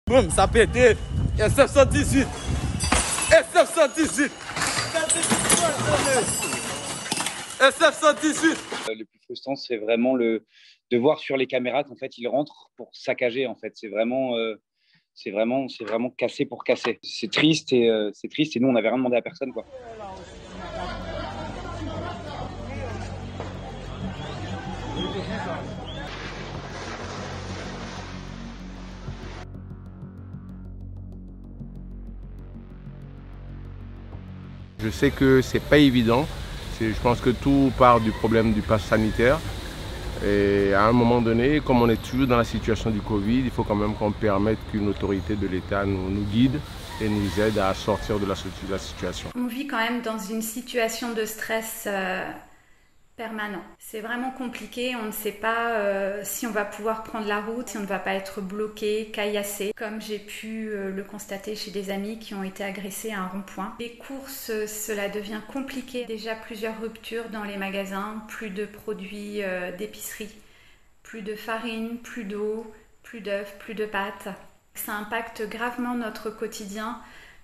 Boum, ça a pété. SF-118. SF-118. SF-118. Le plus frustrant, c'est vraiment de voir sur les caméras qu'en fait, ils rentrent pour saccager. En fait, c'est vraiment casser pour casser. C'est triste et nous, on n'avait rien demandé à personne, quoi. Je sais que c'est pas évident. Je pense que tout part du problème du pass sanitaire. Et à un moment donné, comme on est toujours dans la situation du Covid, il faut quand même qu'on permette qu'une autorité de l'État nous guide et nous aide à sortir de la situation. On vit quand même dans une situation de stress permanent. C'est vraiment compliqué, on ne sait pas si on va pouvoir prendre la route, si on ne va pas être bloqué, caillassé, comme j'ai pu le constater chez des amis qui ont été agressés à un rond-point. Les courses, cela devient compliqué. Déjà plusieurs ruptures dans les magasins, plus de produits d'épicerie, plus de farine, plus d'eau, plus d'œufs, plus de pâtes. Ça impacte gravement notre quotidien,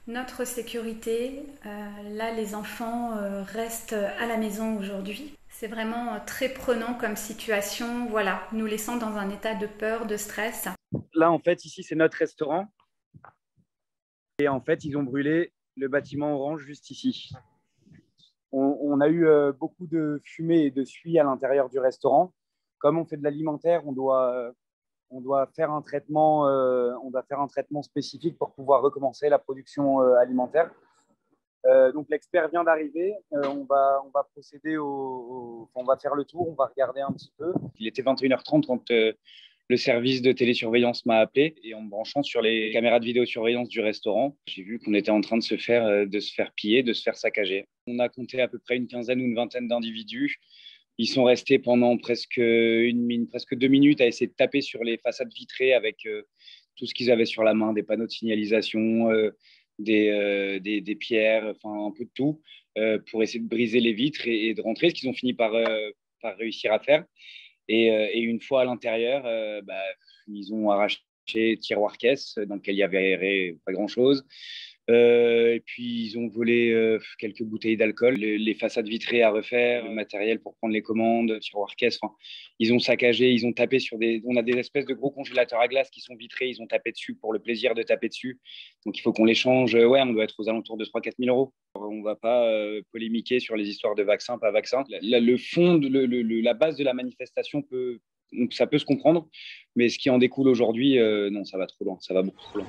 notre sécurité. Là, les enfants restent à la maison aujourd'hui. C'est vraiment très prenant comme situation, voilà, nous laissant dans un état de peur, de stress. Là, en fait, ici, c'est notre restaurant. Et en fait, ils ont brûlé le bâtiment orange juste ici. On a eu beaucoup de fumée et de suie à l'intérieur du restaurant. Comme on fait de l'alimentaire, on doit faire un traitement spécifique pour pouvoir recommencer la production alimentaire. Donc l'expert vient d'arriver, on va procéder on va faire le tour, on va regarder un petit peu. Il était 21h30 quand le service de télésurveillance m'a appelé et en me branchant sur les caméras de vidéosurveillance du restaurant, j'ai vu qu'on était en train de se faire piller, de se faire saccager. On a compté à peu près une quinzaine ou une vingtaine d'individus. Ils sont restés pendant presque 2 minutes à essayer de taper sur les façades vitrées avec tout ce qu'ils avaient sur la main, des panneaux de signalisation, des pierres, enfin un peu de tout, pour essayer de briser les vitres et de rentrer, ce qu'ils ont fini par réussir à faire. Et une fois à l'intérieur, ils ont arraché tiroir-caisse dans lequel il y avait pas grand-chose. Et puis, ils ont volé quelques bouteilles d'alcool, les façades vitrées à refaire, le matériel pour prendre les commandes, tiroir-caisse. Enfin, ils ont saccagé, ils ont tapé sur on a des espèces de gros congélateurs à glace qui sont vitrés, ils ont tapé dessus pour le plaisir de taper dessus. Donc, il faut qu'on les change. Ouais, on doit être aux alentours de 3 000 à 4 000 euros. On ne va pas polémiquer sur les histoires de vaccins, pas vaccins. Le fond, la base de la manifestation ça peut se comprendre, mais ce qui en découle aujourd'hui, non, ça va trop loin, ça va beaucoup trop loin.